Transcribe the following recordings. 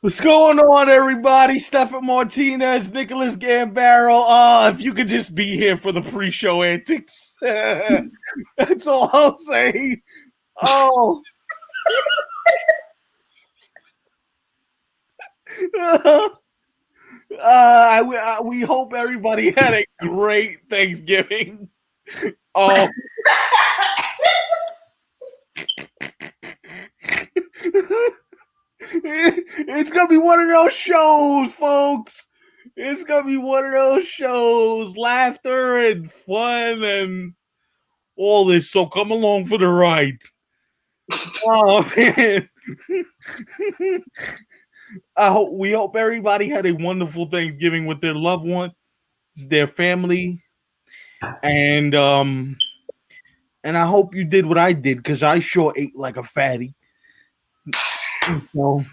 What's going on, everybody? Stefan Martinez, Nicholas Gambaro. If you could just be here for the pre-show antics, that's all I'll say. Oh, we hope everybody had a great Thanksgiving. Oh, it's gonna be one of those shows, folks. It's gonna be one of those shows, laughter and fun and all this. So come along for the ride. Oh man. We hope everybody had a wonderful Thanksgiving with their loved ones, their family, and I hope you did what I did because I sure ate like a fatty. So,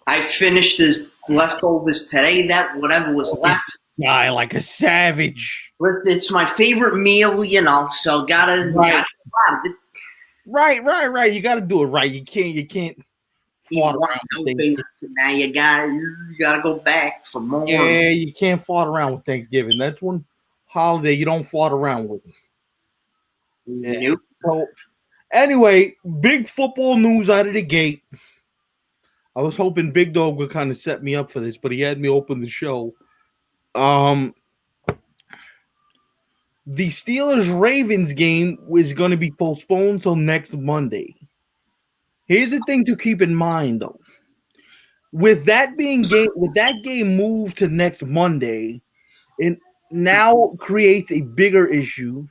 I finished his leftovers today. That whatever was left. die like a savage. It's my favorite meal, so gotta Right. have it. Right. You got to do it right. You can't fart around with Thanksgiving. Now you gotta go back for more. Yeah, you can't fart around with Thanksgiving. That's one holiday you don't fart around with. Yeah. Nope. So, anyway, big football news out of the gate. I was hoping Big Dog would kind of set me up for this, but he had me open the show. The Steelers-Ravens game is going to be postponed till next Monday. Here's the thing to keep in mind, though. With that game moved to next Monday, it now creates a bigger issue.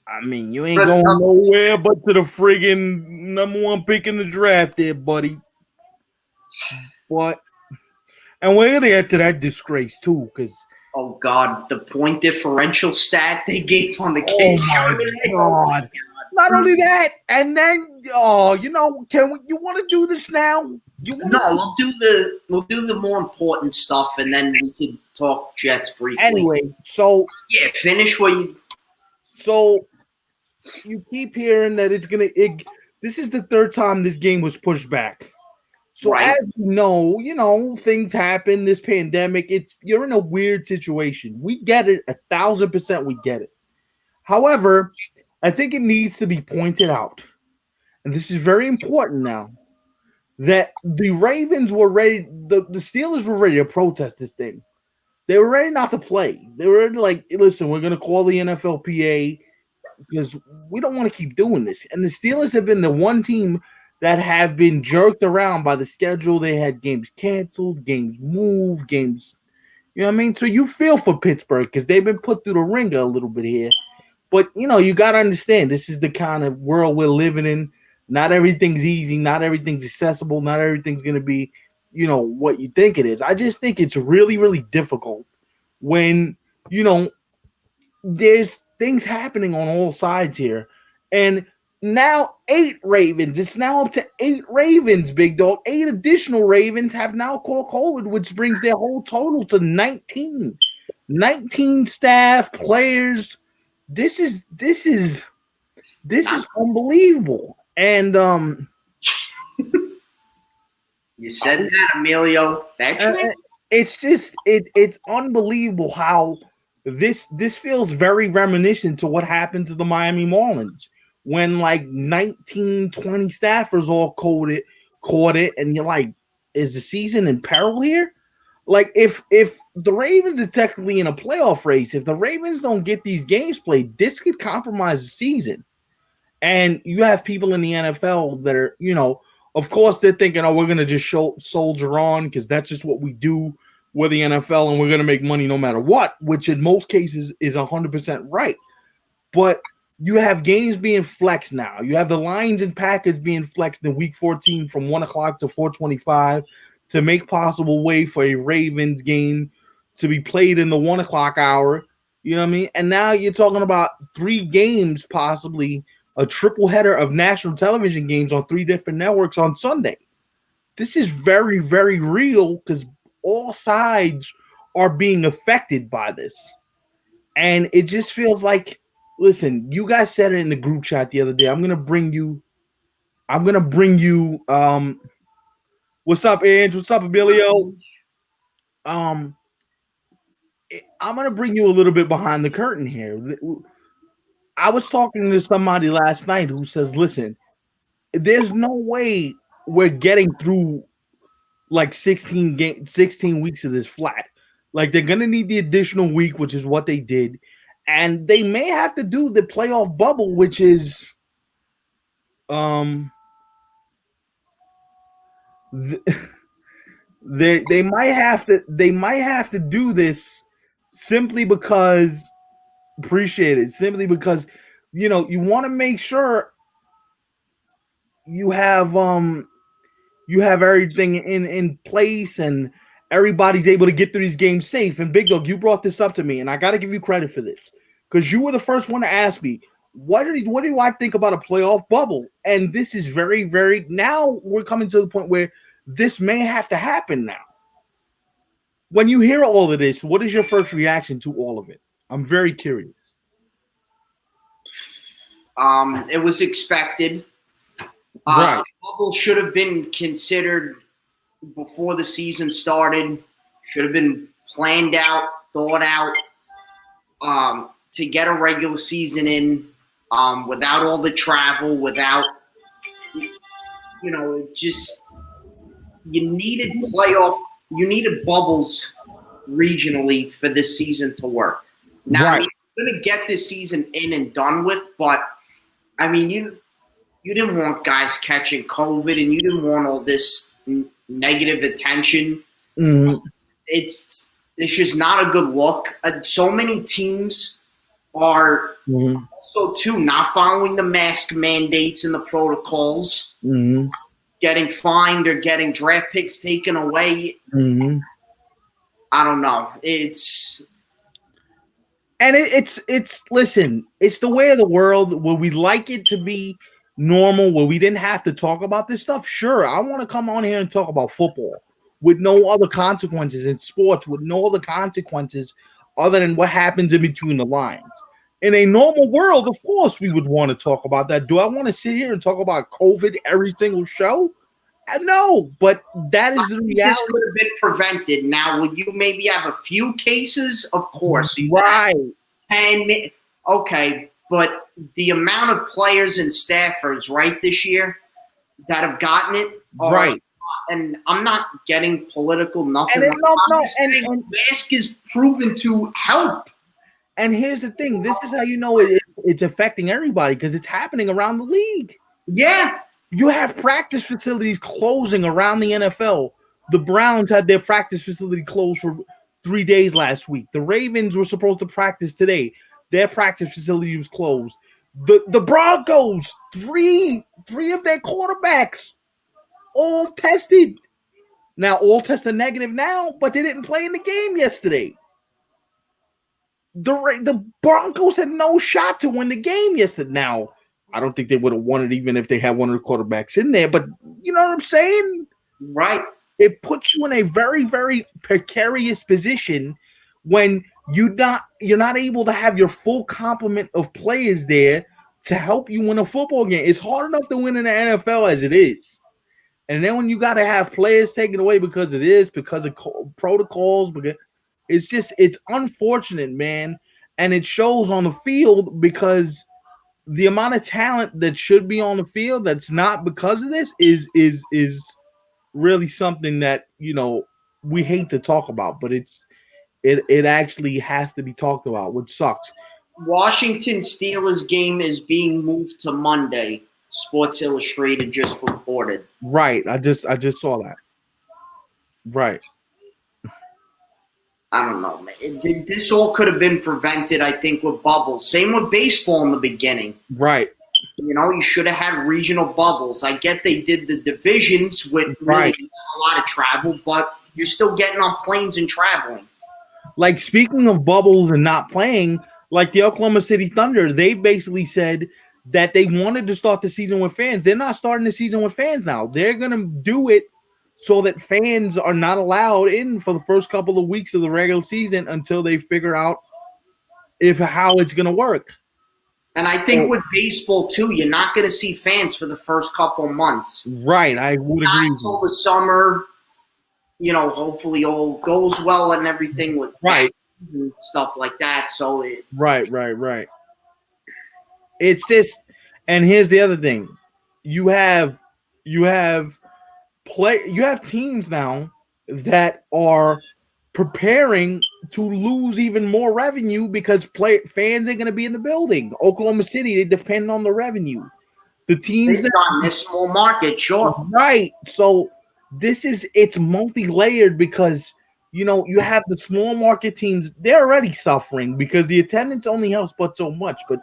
I mean, you ain't going nowhere but to the friggin' number one pick in the draft there, buddy. But, and we're going to get to that disgrace, too, because oh, God, the point differential stat they gave on the oh game. my God. Not only that, and then you want to do this now? No, we'll do the more important stuff, and then we can talk Jets briefly. Anyway, so yeah, finish what you. So you keep hearing that this is the third time this game was pushed back. So Right. as you know, things happen. This pandemic, you're in a weird situation. We get it, 1,000%. We get it. However, I think it needs to be pointed out, and this is very important now, that the Ravens were ready. The Steelers were ready to protest this thing. They were ready not to play. They were like, listen, we're going to call the NFLPA because we don't want to keep doing this. And the Steelers have been the one team that have been jerked around by the schedule. They had games canceled, games moved, games, you know what I mean? So you feel for Pittsburgh because they've been put through the ringer a little bit here. But, you got to understand, this is the kind of world we're living in. Not everything's easy. Not everything's accessible. Not everything's going to be, what you think it is. I just think it's really, really difficult when, there's things happening on all sides here. And now 8 Ravens. It's now up to 8 Ravens, Big Dog. 8 additional Ravens have now caught COVID, which brings their whole total to 19. 19 staff, players. This is unbelievable. And You said that, Emilio. That's right. It's unbelievable how this feels very reminiscent to what happened to the Miami Marlins when like 19, 20 staffers all caught it, and you're like, is the season in peril here? Like if the Ravens are technically in a playoff race, if the Ravens don't get these games played, this could compromise the season. And you have people in the NFL that are, of course they're thinking, oh, we're going to just soldier on because that's just what we do with the NFL and we're going to make money no matter what, which in most cases is 100% right. But you have games being flexed now. You have the Lions and Packers being flexed in week 14 from 1 o'clock to 4:25 to make possible way for a Ravens game to be played in the 1 o'clock hour. You know what I mean? And now you're talking about 3 games, possibly a triple header of national television games on 3 different networks on Sunday. This is very, very real because all sides are being affected by this. And it just feels like, listen, you guys said it in the group chat the other day. I'm gonna bring you What's up, Ange? What's up, Emilio? I'm gonna bring you a little bit behind the curtain here. I was talking to somebody last night who says, "Listen, there's no way we're getting through like 16 weeks of this flat. Like they're gonna need the additional week, which is what they did, and they may have to do the playoff bubble, which is they might have to do this simply because simply because you want to make sure you have everything in place and everybody's able to get through these games safe. And Big Dog, you brought this up to me, and I got to give you credit for this because you were the first one to ask me what do I think about a playoff bubble. And this is very, very, now we're coming to the point where this may have to happen now. When you hear all of this, what is your first reaction to all of it? I'm very curious. It was expected. Right. The bubble should have been considered before the season started. Should have been planned out, thought out, to get a regular season in, without all the travel, without, just you needed bubbles regionally for this season to work. Now, right. I mean, you're going to get this season in and done with, but I mean, you didn't want guys catching COVID, and you didn't want all this negative attention. Mm-hmm. It's just not a good look. So many teams are also too not following the mask mandates and the protocols, getting fined or getting draft picks taken away. I don't know. It's listen, it's the way of the world where we like it to be normal, where we didn't have to talk about this stuff. Sure, I want to come on here and talk about football with no other consequences, in sports with no other consequences other than what happens in between the lines. In a normal world, of course, we would want to talk about that. Do I want to sit here and talk about COVID every single show? No, but that is the reality. This could have been prevented. Now, would you maybe have a few cases? Of course. Right. And, okay, but the amount of players and staffers, right, this year that have gotten it. Right. And I'm not getting political, nothing. And mask is proven to help. And here's the thing. This is how you know it's affecting everybody because it's happening around the league. Yeah. You have practice facilities closing around the NFL. The Browns had their practice facility closed for 3 days last week. The Ravens were supposed to practice today. Their practice facility was closed. The Broncos, three of their quarterbacks all tested. Now, all tested negative now, but they didn't play in the game yesterday. The Broncos had no shot to win the game yesterday. Now, I don't think they would have won it even if they had one of the quarterbacks in there, but you know what I'm saying? Right. It puts you in a very, very precarious position when you're not able to have your full complement of players there to help you win a football game. It's hard enough to win in the NFL as it is. And then when you got to have players taken away because of protocols, because it's unfortunate, man. And it shows on the field because the amount of talent that should be on the field that's not because of this is really something that, we hate to talk about, but it actually has to be talked about, which sucks. Washington Steelers game is being moved to Monday. Sports Illustrated just reported. Right. I just saw that. Right. I don't know, man. This all could have been prevented, I think, with bubbles. Same with baseball in the beginning. Right. You should have had regional bubbles. I get they did the divisions with really a lot of travel, but you're still getting on planes and traveling. Like, speaking of bubbles and not playing, like the Oklahoma City Thunder, they basically said that they wanted to start the season with fans. They're not starting the season with fans now. They're going to do it so that fans are not allowed in for the first couple of weeks of the regular season until they figure out how it's going to work. And I think with baseball, too, you're not going to see fans for the first couple months. Right, I would agree. Until the summer, hopefully all goes well and everything with right and stuff like that. So right. It's just, and here's the other thing: you have teams now that are preparing to lose even more revenue because fans ain't going to be in the building. Oklahoma City, they depend on the revenue. The teams that on this small market, sure, right. So it's multi-layered because you have the small market teams. They're already suffering because the attendance only helps but so much. But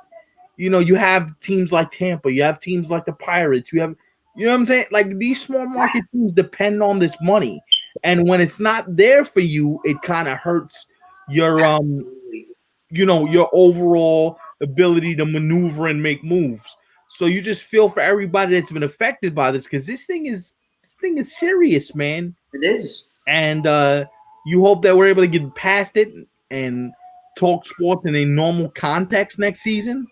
you have teams like Tampa, you have teams like the Pirates, you have, what I'm saying? Like, these small market teams depend on this money. And when it's not there for you, it kind of hurts your your overall ability to maneuver and make moves. So you just feel for everybody that's been affected by this, because this thing is serious, man. It is. And you hope that we're able to get past it and talk sports in a normal context next season.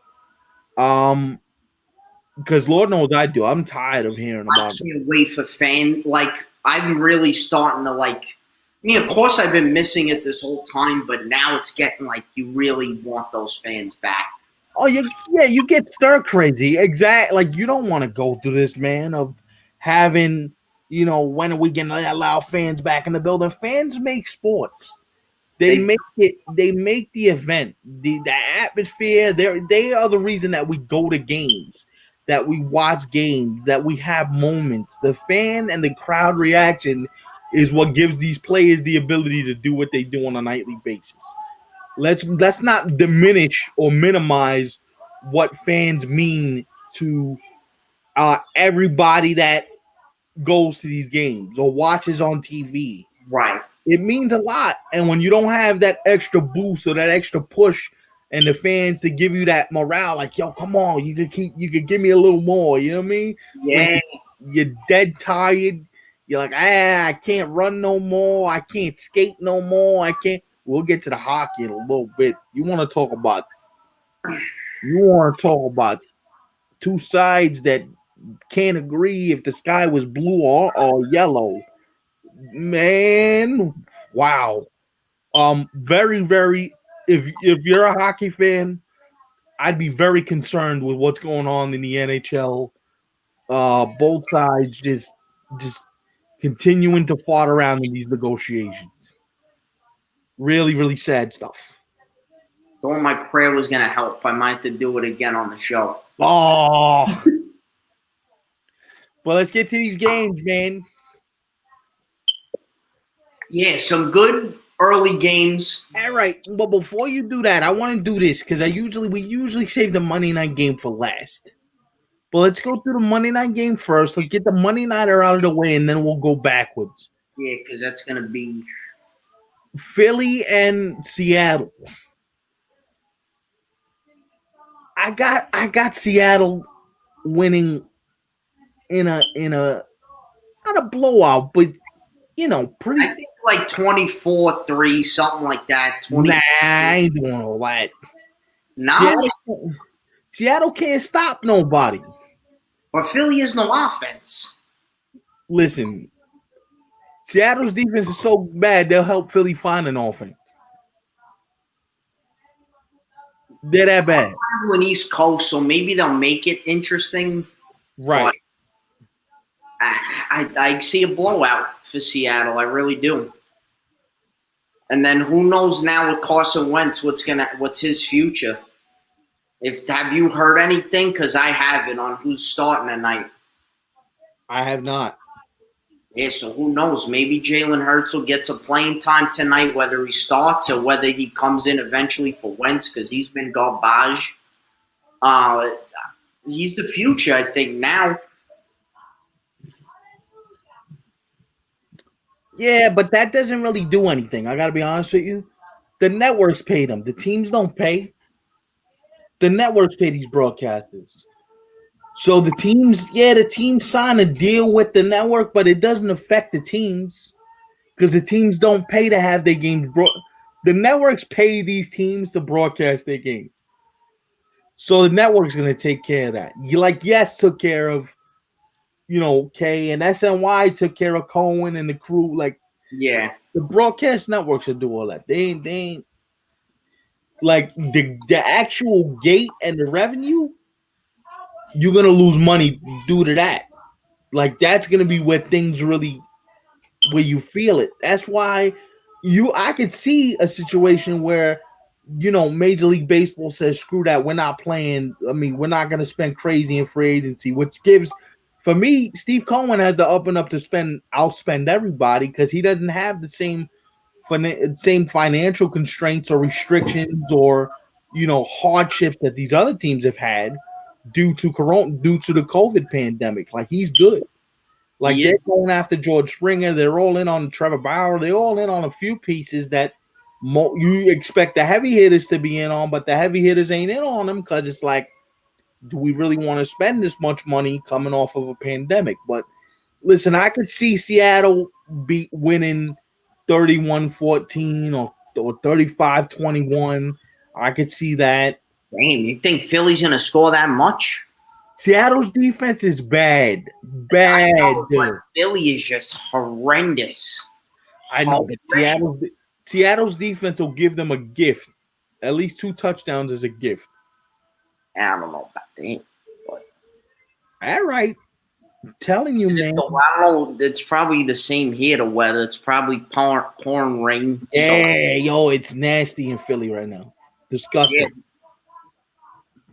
Because Lord knows I do. I'm tired of hearing about it. I can't wait for I'm really starting to of course I've been missing it this whole time, but now it's getting you really want those fans back. Oh, you get stir crazy. Exactly. Like, you don't want to go through this, man, of having, when are we going to allow fans back in the building? Fans make sports. They make the event, the atmosphere. They are the reason that we go to games, that we watch games, that we have moments. The fan and the crowd reaction is what gives these players the ability to do what they do on a nightly basis. Let's not diminish or minimize what fans mean to everybody that goes to these games or watches on TV. Right. It means a lot. And when you don't have that extra boost or that extra push and the fans to give you that morale, like, yo, come on, you could give me a little more. You know what I mean? Yeah. You're dead tired. You're like, I can't run no more. I can't skate no more. I can't. We'll get to the hockey in a little bit. You want to talk about two sides that can't agree if the sky was blue or yellow. Man, wow. Very, very, if you're a hockey fan, I'd be very concerned with what's going on in the NHL. Both sides just continuing to fought around in these negotiations. Really, really sad stuff. Thought my prayer was going to help. I might have to do it again on the show. Oh. Well, let's get to these games, man. Yeah, some good early games. All right, but before you do that, I want to do this because we usually save the Monday night game for last. But let's go through the Monday night game first. Let's get the Monday nighter out of the way, and then we'll go backwards. Yeah, because that's going to be Philly and Seattle. I got Seattle winning in a not a blowout, but pretty. I think 24-3, something like that. Nah, I ain't doing all that. No, Seattle can't stop nobody. But Philly has no offense. Listen, Seattle's defense is so bad they'll help Philly find an offense. They're that bad. On East Coast, so maybe they'll make it interesting. Right. I see a blowout for Seattle. I really do. And then who knows now with Carson Wentz what's his future? Have you heard anything? Because I haven't on who's starting tonight. I have not. Yeah, so who knows? Maybe Jalen Hurts will get some playing time tonight, whether he starts or whether he comes in eventually for Wentz, because he's been garbage. He's the future, I think, now. Yeah, but that doesn't really do anything. I got to be honest with you. The networks pay them. The teams don't pay. The networks pay these broadcasters. So the teams sign a deal with the network, but it doesn't affect the teams because the teams don't pay to have their games. The networks pay these teams to broadcast their games. So the network's going to take care of that. You like Yes took care of, K, and SNY took care of Cohen and the crew. Like, yeah, the broadcast networks will do all that. They ain't like the actual gate and the revenue. You're gonna lose money due to that. Like, that's gonna be where things really, where you feel it. That's why I could see a situation where, Major League Baseball says, screw that, we're not playing. I mean, we're not gonna spend crazy in free agency, which gives, for me, Steve Cohen has to up and up to outspend everybody because he doesn't have the same financial constraints or restrictions or hardships that these other teams have had due to the COVID pandemic. Like, he's good. Like, they're going after George Springer. They're all in on Trevor Bauer. They're all in on a few pieces that you expect the heavy hitters to be in on, but the heavy hitters ain't in on them because it's like, do we really want to spend this much money coming off of a pandemic? But listen, I could see Seattle winning 31-14 or 35-21. I could see that. Damn, you think Philly's gonna score that much? Seattle's defense is bad. Bad. But Philly is just horrendous. I know, but Seattle's defense will give them a gift. At least 2 touchdowns is a gift. I don't know about that. But all right. I'm telling you, man. I don't know. It's probably the same here, the weather. It's probably pouring rain. Yeah, it's nasty in Philly right now. Disgusting. Yeah.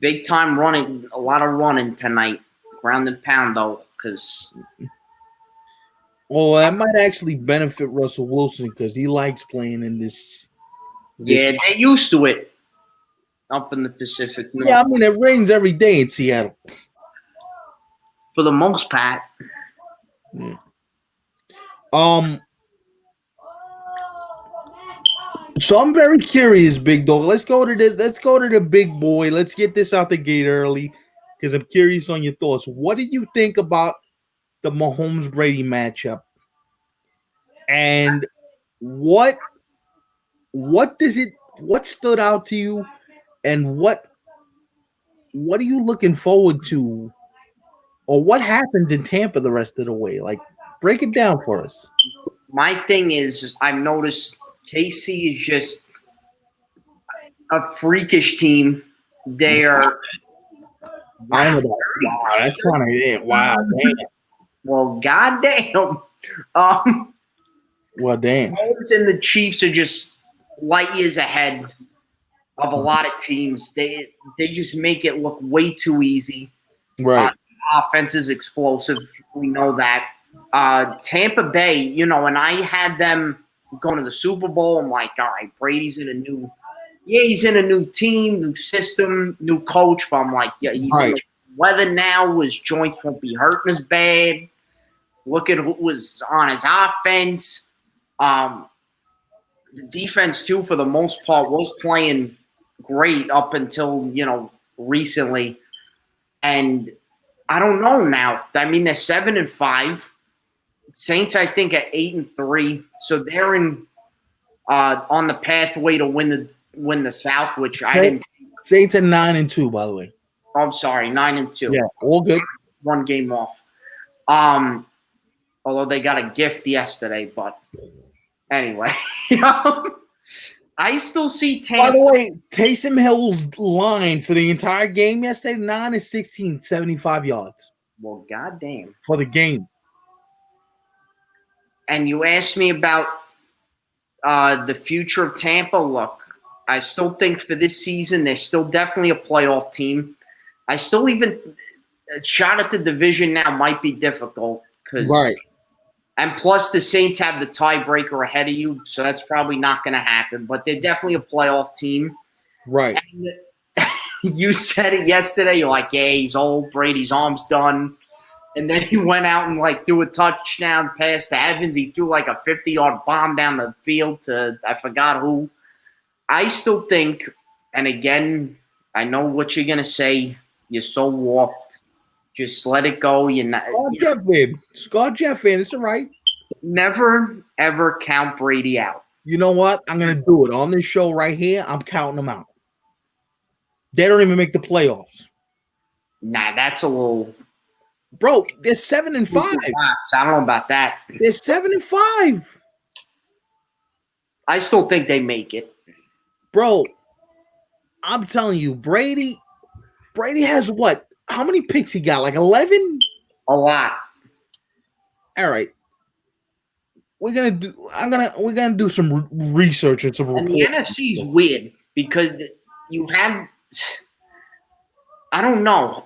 Big time running. A lot of running tonight. Ground and pound, though, because... Well, that might actually benefit Russell Wilson because he likes playing in this. Yeah, they're used to it up in the Pacific North. Yeah, I mean, it rains every day in Seattle. For the most part. Yeah. So I'm very curious, Big Dog. Let's go to the big boy. Let's get this out the gate early because I'm curious on your thoughts. What did you think about the Mahomes Brady matchup? And what stood out to you? And what are you looking forward to? Or what happens in Tampa the rest of the way? Like, break it down for us. My thing is, I've noticed KC is just a freakish team. They are. Wow, that's kind of it. Wow, damn. Well, goddamn. Well, damn. Mahomes and the Chiefs are just light years ahead of a lot of teams. They just make it look way too easy. Right. Offense is explosive. We know that. Tampa Bay, and I had them going to the Super Bowl. I'm like, all right, Brady's in a new team, new system, new coach. But I'm like, yeah, he's in the weather now. His joints won't be hurting as bad. Look at who was on his offense. The defense, too, for the most part, was playing great up until, recently. And I don't know now. I mean, they're 7-5. Saints, I think, are 8-3. So they're on the pathway to win the South, which I didn't. Saints are 9-2, by the way. Oh, I'm sorry, 9-2. Yeah, all good. 1 game off. Although they got a gift yesterday, but anyway, I still see Tampa. By the way, Taysom Hill's line for the entire game yesterday, 9-16, 75 yards. Well, goddamn. For the game. And you asked me about the future of Tampa. Look, I still think for this season, they're still definitely a playoff team. I still even a shot at the division now might be difficult because and plus the Saints have the tiebreaker ahead of you, so that's probably not going to happen. But they're definitely a playoff team, right? And you said it yesterday. You're like, yeah, he's old. Brady's arm's done. And then he went out and threw a touchdown pass to Evans. He threw a 50-yard bomb down the field to I forgot who. I still think, and again, I know what you're gonna say. You're so warped. Just let it go. Scott Jeff, it's all right. Never ever count Brady out. You know what? I'm gonna do it on this show right here. I'm counting him out. They don't even make the playoffs. Nah, that's a little. Bro, they're 7-5. I don't know about that. They're 7-5. I still think they make it. Bro, I'm telling you, Brady has what? How many picks he got? Like 11? A lot. All right. We're gonna do some research and some reports. And the NFC is weird because you have, I don't know,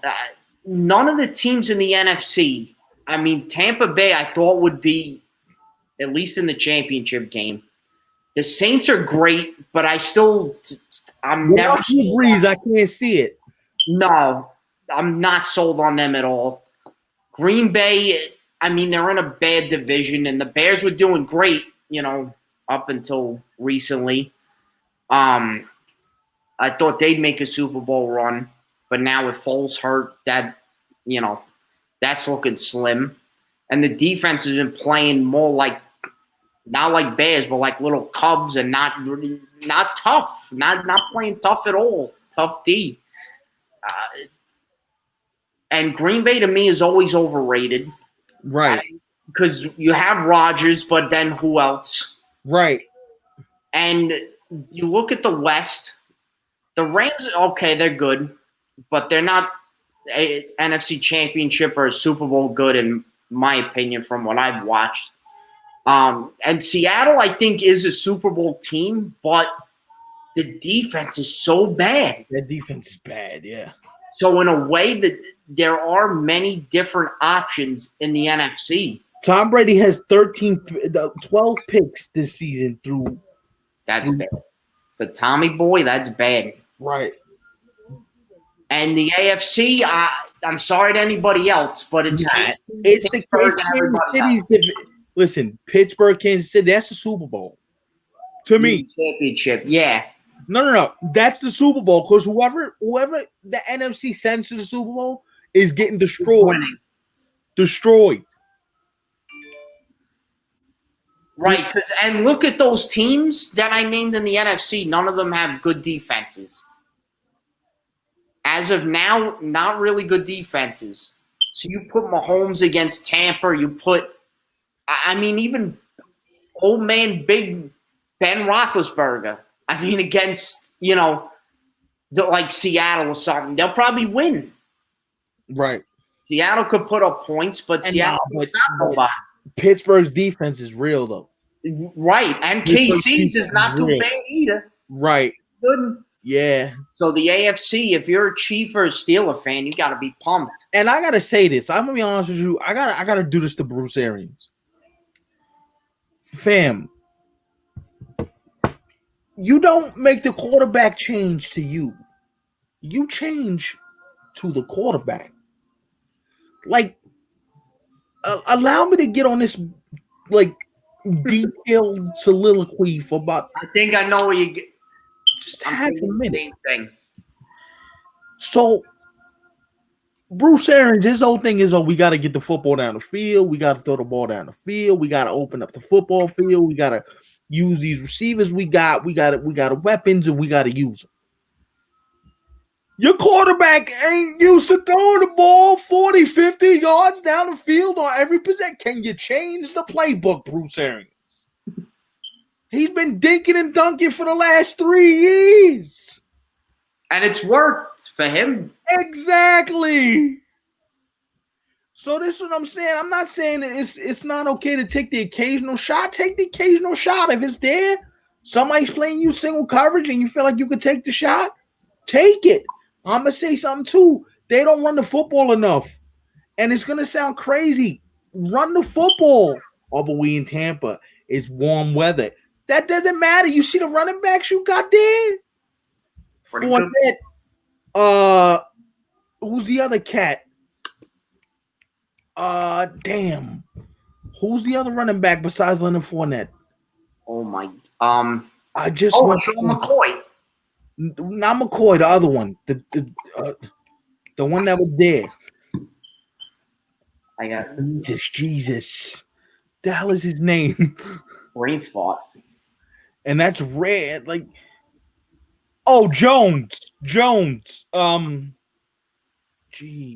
none of the teams in the NFC. I mean, Tampa Bay, I thought would be at least in the championship game. The Saints are great, but I'm never. Breeze, I can't see it. No, I'm not sold on them at all. Green Bay, I mean, they're in a bad division, and the Bears were doing great, up until recently. I thought they'd make a Super Bowl run, but now with Foles hurt, that's looking slim. And the defense has been playing more like, not like Bears, but like little Cubs, and not tough, not playing tough at all. Tough D. And Green Bay to me is always overrated. Right. Because you have Rodgers, but then who else? Right. And you look at the West, the Rams, okay, they're good, but they're not a NFC Championship or a Super Bowl good, in my opinion, from what I've watched. And Seattle, I think, is a Super Bowl team, but the defense is so bad. That defense is bad, yeah. So in a way that there are many different options in the NFC. Tom Brady has 12 picks this season through. That's bad. For Tommy Boy, that's bad. Right. And the AFC, I'm sorry to anybody else, but it's the Kansas City's. Listen, Pittsburgh, Kansas City, that's the Super Bowl. To me. Championship, yeah. No. That's the Super Bowl, because whoever the NFC sends to the Super Bowl is getting destroyed. Destroyed. Right, and look at those teams that I named in the NFC. None of them have good defenses. As of now, not really good defenses. So you put Mahomes against Tampa, you put, I mean, even old man Big Ben Roethlisberger, against, like Seattle or something, they'll probably win. Right. Seattle could put up points, but Seattle's not nobody. Pittsburgh's defense is real, though. Right, and KC's is not too bad either. Right. Good. Yeah. So the AFC, if you're a Chief or a Steeler fan, you got to be pumped. And I gotta say this. I'm gonna be honest with you. I gotta do this to Bruce Arians. Fam, you don't make the quarterback change to you. You change to the quarterback. Like, allow me to get on this, like, detailed soliloquy for about. I think I know where you get. Just half a minute. Same thing. So, Bruce Arians, his whole thing is, we got to get the football down the field. We got to throw the ball down the field. We got to open up the football field. We got to use these receivers we got. We got weapons, and we got to use them. Your quarterback ain't used to throwing the ball 40, 50 yards down the field on every possession. Can you change the playbook, Bruce Arians? He's been dinking and dunking for the last 3 years. And it's worked for him. Exactly. So this is what I'm saying. I'm not saying that it's not okay to take the occasional shot. Take the occasional shot. If it's there, somebody's playing you single coverage and you feel like you could take the shot, take it. I'm going to say something too. They don't run the football enough. And it's going to sound crazy. Run the football. Oh, but we in Tampa. It's warm weather. That doesn't matter. You see the running backs you got there? Fournette. Who's the other cat? Damn. Who's the other running back besides Leonard Fournette? Oh my. Sean McCoy. Not McCoy. The other one. The one that was there. I got Jesus. The hell is his name? Brain fart. And that's red. Like, Jones. Jones.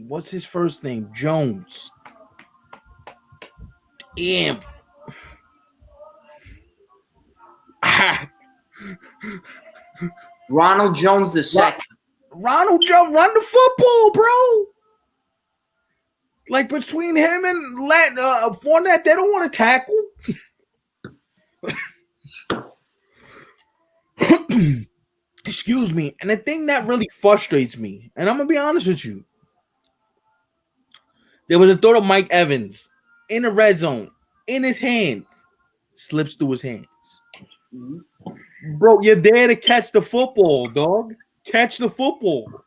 What's his first name? Jones. Damn. Ronald Jones the second. Ronald Jones, run the football, bro. Like between him and Fournette, they don't want to tackle. Excuse me. And the thing that really frustrates me, and I'm gonna be honest with you, there was a throw to Mike Evans in the red zone, in his hands, slips through his hands. Bro, you're there to catch the football, dog. Catch the football.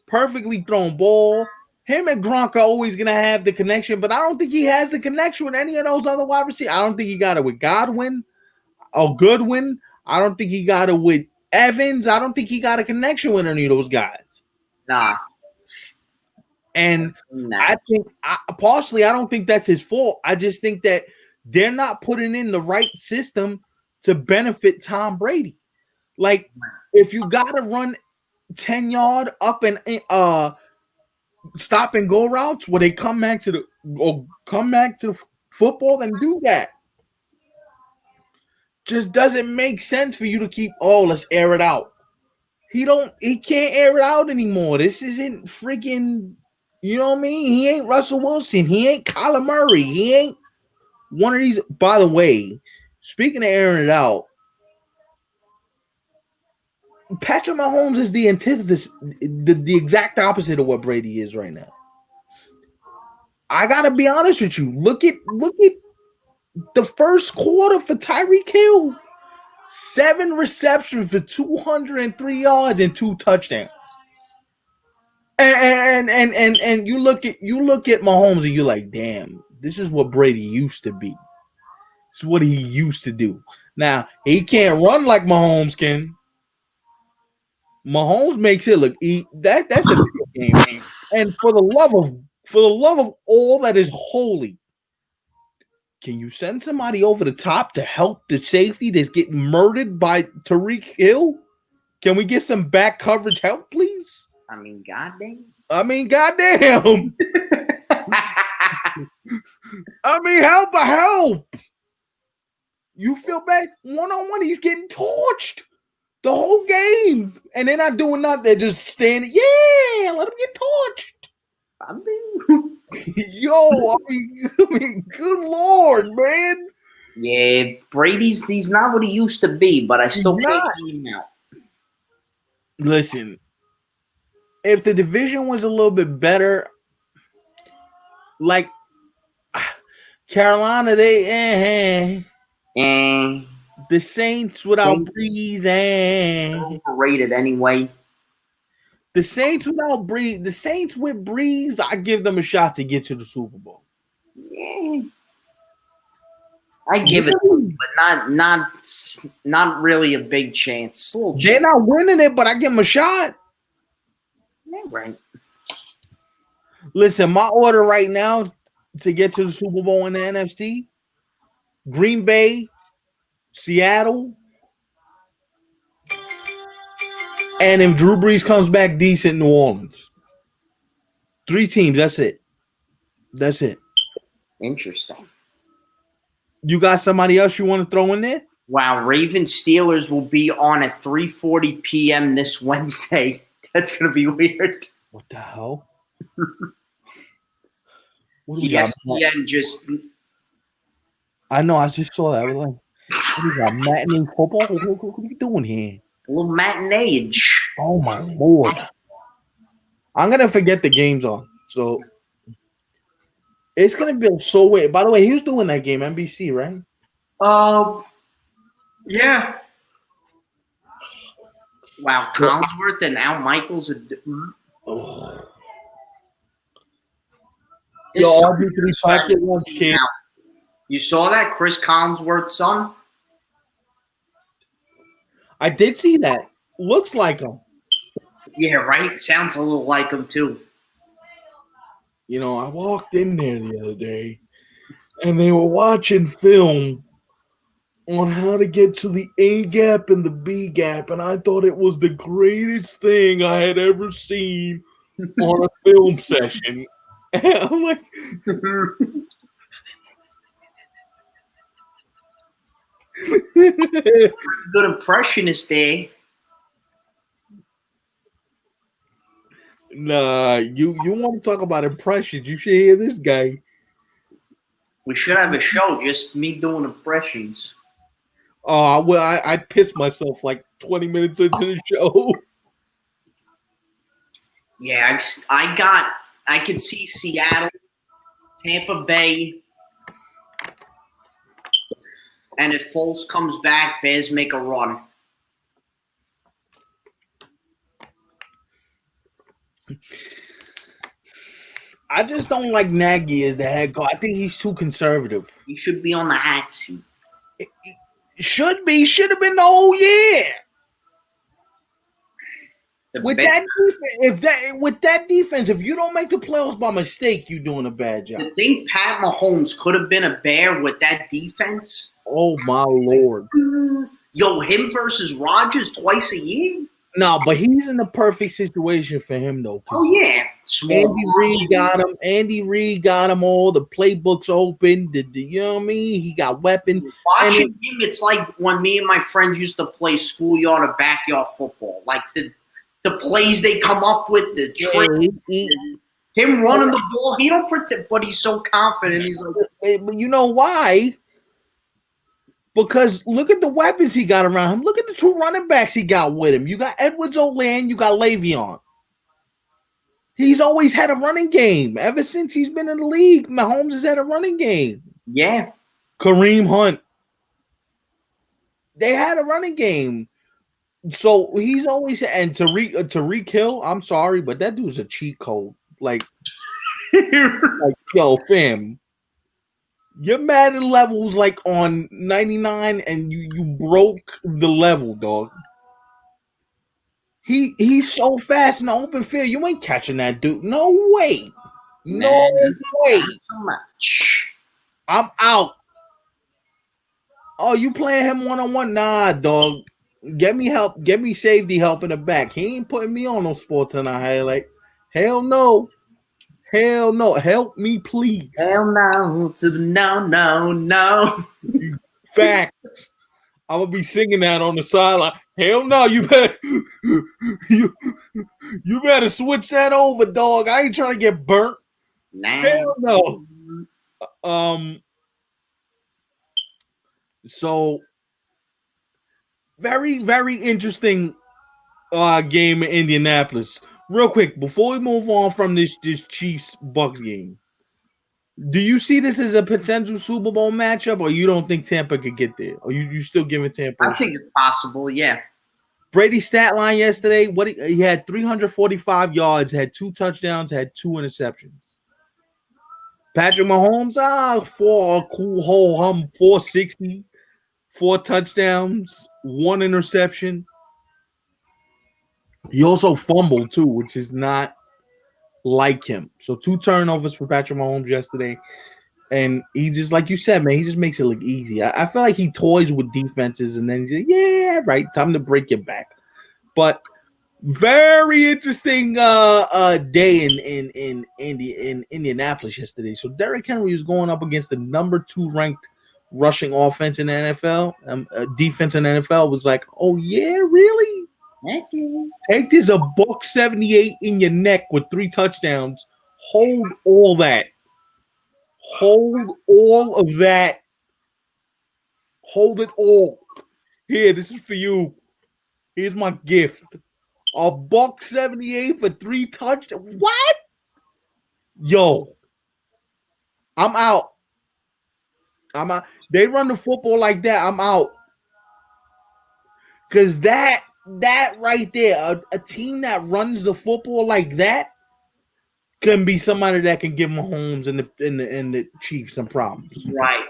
Perfectly thrown ball. Him and Gronk are always going to have the connection, but I don't think he has the connection with any of those other wide receivers. I don't think he got it with Godwin or Goodwin. I don't think he got it with Evans. I don't think he got a connection with any of those guys. Nah. And I think, partially, I don't think that's his fault. I just think that they're not putting in the right system to benefit Tom Brady. Like, if you got to run 10-yard up and stop and go routes where they come back to the football, then do that. Just doesn't make sense for you to keep, let's air it out. He can't air it out anymore. This isn't freaking, you know what I mean? He ain't Russell Wilson. He ain't Kyler Murray. He ain't one of these. By the way, speaking of airing it out, Patrick Mahomes is the antithesis, the exact opposite of what Brady is right now. I gotta be honest with you. Look at the first quarter for Tyreek Hill. 7 receptions for 203 yards and 2 touchdowns. And you look at Mahomes and you're like, damn, this is what Brady used to be. This is what he used to do. Now he can't run like Mahomes can. Mahomes makes it look that's a big game. And for the love of all that is holy, can you send somebody over the top to help the safety that's getting murdered by Tyreek Hill? Can we get some back coverage help, please? I mean, goddamn. Help. You feel bad? One-on-one, he's getting torched the whole game. And they're not doing nothing. They're just standing. Yeah, let him get torched. Yo, I mean, good Lord, man. Yeah, he's not what he used to be, but I still can't keep him out. Listen, if the division was a little bit better, like Carolina, the Saints without Breeze, overrated anyway. The Saints without Breeze, the Saints with Breeze, I give them a shot to get to the Super Bowl. Yeah. I give it, but not really a big chance. They're not winning it, but I give them a shot. Yeah, right. Listen, my order right now to get to the Super Bowl in the NFC: Green Bay, Seattle, and if Drew Brees comes back decent, New Orleans. 3 teams. That's it. Interesting. You got somebody else you want to throw in there? Wow, Ravens Steelers will be on at 3:40 p.m. this Wednesday. That's gonna be weird. What the hell? ESPN just. I know. I just saw that. I was like, what is that, matinee football? What are you doing here? A little matinee. Oh my Lord! I'm gonna forget the games on. So it's gonna be so weird. By the way, who's doing that game? NBC, right? Yeah. Wow, Collinsworth and Al Michaels. Oh. Yo, RG3 1 kid. You saw that? Chris Collinsworth's son? I did see that. Looks like him. Yeah, right? Sounds a little like him, too. You know, I walked in there the other day, and they were watching film on how to get to the A gap and the B gap, and I thought it was the greatest thing I had ever seen on a film session. And I'm like, Good impressionist there. nah, you want to talk about impressions? You should hear this guy. We should have a show, just me doing impressions. Oh, well, I pissed myself like 20 minutes into the show. Yeah, I could see Seattle, Tampa Bay, and if Foles comes back, Bears make a run. I just don't like Nagy as the head coach. I think he's too conservative. He should be on the hot seat. Should have been the whole year. With that defense, if you don't make the playoffs by mistake, you're doing a bad job. You think Pat Mahomes could have been a Bear with that defense? Oh my Lord! Yo, him versus Rodgers twice a year? No, but he's in the perfect situation for him though. Oh yeah, Andy Reid got him. Andy Reid got him all. The playbook's open. You know what I mean? He got weapons. Watching him, it's like when me and my friends used to play schoolyard or backyard football. Like the plays they come up with, the tricks, him running the ball. He don't pretend, but he's so confident. He's like, but you know why? Because look at the weapons he got around him. Look at the two running backs he got with him. You got Edwards-Helaire, you got Le'Veon. He's always had a running game. Ever since he's been in the league, Mahomes has had a running game. Yeah. Kareem Hunt. They had a running game. So he's always, and Tyreek Hill, I'm sorry, but that dude's a cheat code. Like yo, fam. Your Madden level's like on 99 and you broke the level, dog. He's so fast in the open field. You ain't catching that dude. No way. No way. So much. I'm out. Oh, you playing him one-on-one? Nah, dog. Get me help. Get me safety help in the back. He ain't putting me on no sports in a highlight. Hell no. Hell no. Help me, please. Hell no to the no. Facts. I'm gonna be singing that on the sideline. Hell no, you better you better switch that over, dog. I ain't trying to get burnt. Nah. Hell no. So very, very interesting game in Indianapolis. Real quick, before we move on from this Chiefs Bucks game, do you see this as a potential Super Bowl matchup, or you don't think Tampa could get there? Or you still giving Tampa? I think it's possible, yeah. Brady's stat line yesterday, he had 345 yards, had 2 touchdowns, had 2 interceptions. Patrick Mahomes, for a cool whole 460, 4 touchdowns, 1 interception. He also fumbled too, which is not like him. So 2 turnovers for Patrick Mahomes yesterday. And he just, like you said, man, he just makes it look easy. I feel like he toys with defenses and then he's like, yeah, right, time to break your back. But very interesting day in Indianapolis yesterday. So Derrick Henry was going up against the number 2 ranked rushing offense in the NFL. Defense in the NFL was like, oh yeah, really? Take this a $178 in your neck with 3 touchdowns. Hold all that. Hold all of that. Hold it all. Here, this is for you. Here's my gift. A $178 for 3 touchdowns. What? Yo. I'm out. They run the football like that. I'm out. Because that right there, a team that runs the football like that can be somebody that can give Mahomes and the Chiefs some problems. Right.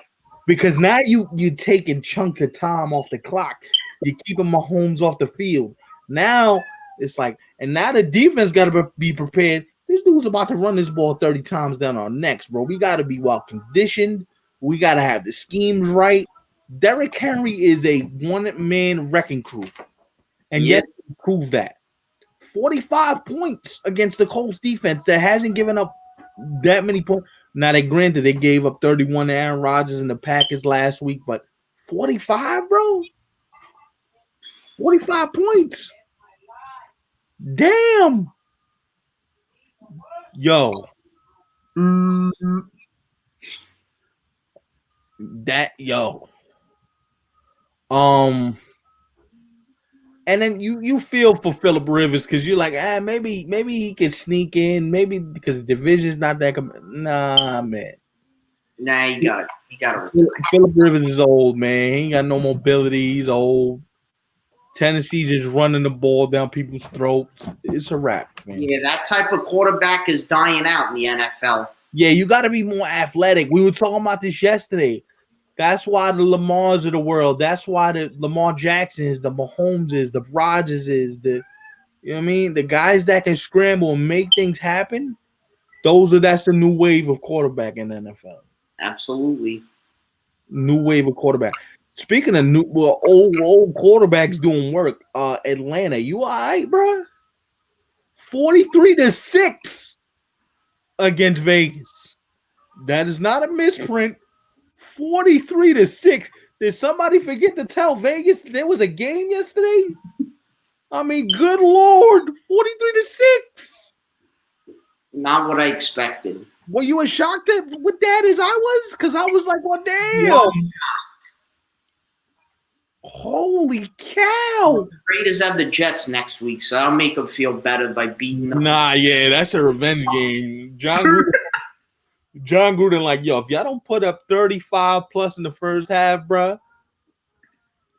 Because now you're taking chunks of time off the clock. You're keeping Mahomes off the field. Now it's like, and now the defense got to be prepared. This dude's about to run this ball 30 times down our necks, bro. We got to be well conditioned. We got to have the schemes right. Derrick Henry is a one-man wrecking crew. And yet, prove that. 45 points against the Colts defense that hasn't given up that many points. Now, granted, they gave up 31 to Aaron Rodgers and the Packers last week, but 45, bro? 45 points. Damn. Yo. And then you feel for Phillip Rivers because you're like, maybe he can sneak in, maybe because the division's not that. Nah, man. Nah, you got it. Phillip Rivers is old, man. He ain't got no mobility. He's old. Tennessee just running the ball down people's throats. It's a wrap, man. Yeah, that type of quarterback is dying out in the NFL. Yeah, you got to be more athletic. We were talking about this yesterday. That's why the Lamars of the world. That's why the Lamar Jackson is, the Mahomes is, the Rodgers is, you know what I mean? The guys that can scramble and make things happen. That's the new wave of quarterback in the NFL. Absolutely. New wave of quarterback. Speaking of old quarterbacks doing work, Atlanta, you all right, bro? 43-6 against Vegas. That is not a misprint. 43-6. Did somebody forget to tell Vegas there was a game yesterday? I mean, good Lord, 43-6. Not what I expected. Were you as shocked with that as I was? Because I was like, well, damn. Yeah. Holy cow. The Raiders have the Jets next week, so I'll make them feel better by beating them. Nah, yeah, that's a revenge game. John Gruden, like, yo, if y'all don't put up 35 plus in the first half, bro,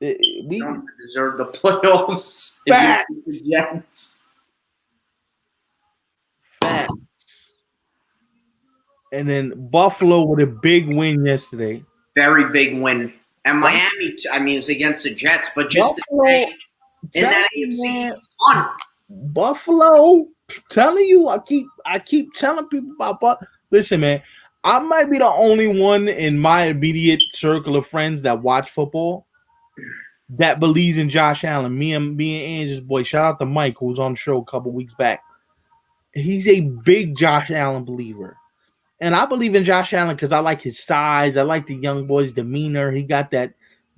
we don't deserve the playoffs. Facts. The Jets. Facts. And then Buffalo with a big win yesterday. Very big win. And Miami, it was against the Jets, but just Buffalo, in that AFC, it's fun. Buffalo, telling you, I keep telling people about Buffalo. Listen, man, I might be the only one in my immediate circle of friends that watch football that believes in Josh Allen. Me and Angie's boy, shout out to Mike, who was on the show a couple weeks back. He's a big Josh Allen believer. And I believe in Josh Allen because I like his size. I like the young boy's demeanor. He got that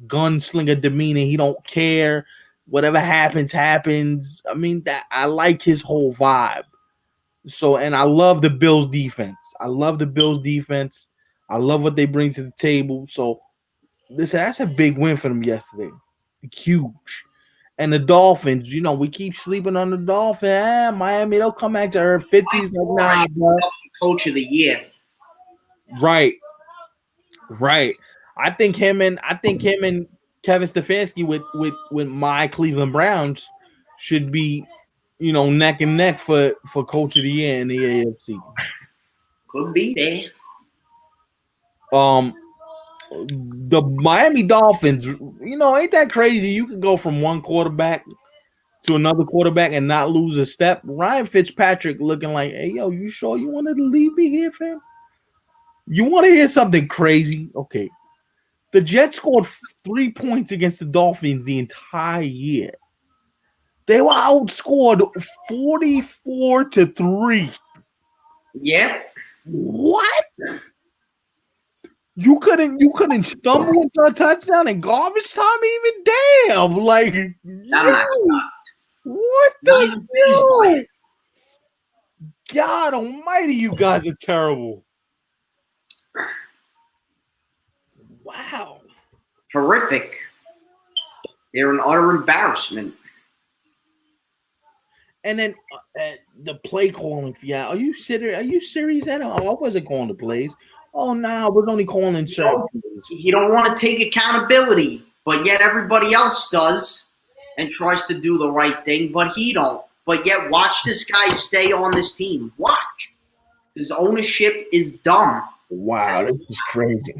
gunslinger demeanor. He don't care. Whatever happens, happens. I mean, that I like his whole vibe. So, and I love the Bills defense. I love what they bring to the table. So, listen, that's a big win for them yesterday. Huge. And the Dolphins, we keep sleeping on the Dolphins. Miami, they'll come back to Earth 50s. Like, nah, bro. Coach of the year. Right. I think him and Kevin Stefanski with my Cleveland Browns should be, neck and neck for coach of the year in the AFC. Could be there. The Miami Dolphins, ain't that crazy? You can go from one quarterback to another quarterback and not lose a step. Ryan Fitzpatrick looking like, hey, yo, you sure you wanted to leave me here, fam? You want to hear something crazy? Okay. The Jets scored 3 points against the Dolphins the entire year. They were outscored 44-3. Yeah. What? You couldn't stumble into a touchdown in garbage time even? Damn. Like, what the hell? God almighty, you guys are terrible. Wow. Horrific. They're an utter embarrassment. And then the play calling for y'all. Are you serious? I wasn't calling the plays. Oh, no, I was only calling certain plays. You don't want to take accountability, but yet everybody else does and tries to do the right thing, but he don't. But yet watch this guy stay on this team. Watch. His ownership is dumb. Wow, this is crazy.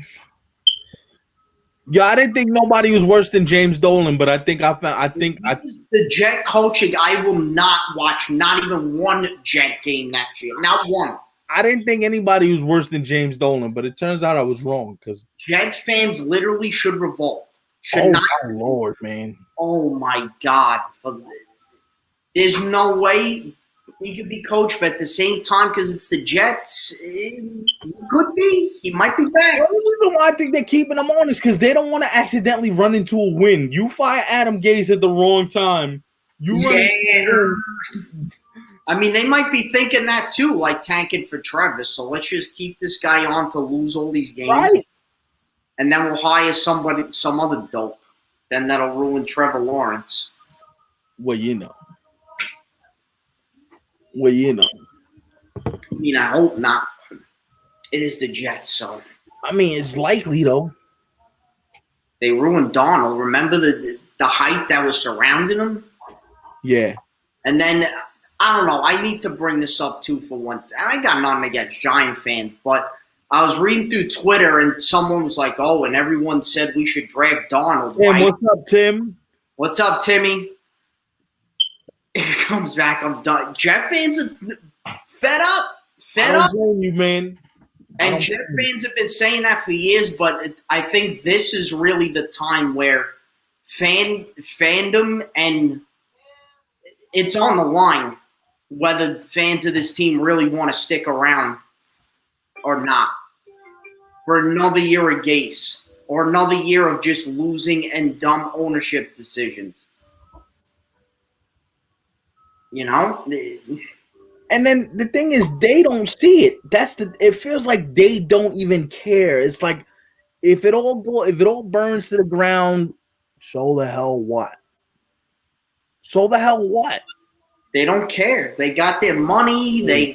Yeah, I didn't think nobody was worse than James Dolan, but I think the Jet coaching. I will not watch not even one Jet game next year. Not one. I didn't think anybody was worse than James Dolan, but it turns out I was wrong because Jet fans literally should revolt. Should not. My Lord, man. Oh my God! There's no way he could be coached, but at the same time, because it's the Jets, he could be. He might be back. The only reason why I think they're keeping him on is because they don't want to accidentally run into a win. You fire Adam Gase at the wrong time. I mean, they might be thinking that too, like tanking for Trevor. So let's just keep this guy on to lose all these games, right? And then we'll hire some other dope. Then that'll ruin Trevor Lawrence. Well, you know. I mean, I hope not. It is the Jets, so. I mean, it's likely though. They ruined Donald. Remember the hype that was surrounding him? Yeah. And then, I don't know. I need to bring this up too for once. I got nothing against Giant fans, but I was reading through Twitter and someone was like, "Oh," and everyone said we should draft Donald. Hey, what's up, Tim? What's up, Timmy? It comes back. I'm done. Jet fans are fed up. I don't blame you, man. And Jet fans have been saying that for years, but I think this is really the time where fandom and it's on the line whether fans of this team really want to stick around or not for another year of Gase or another year of just losing and dumb ownership decisions. You know? And then the thing is, they don't see it. It feels like they don't even care. It's like if it all burns to the ground, so the hell what? So the hell what? They don't care. They got their money. They're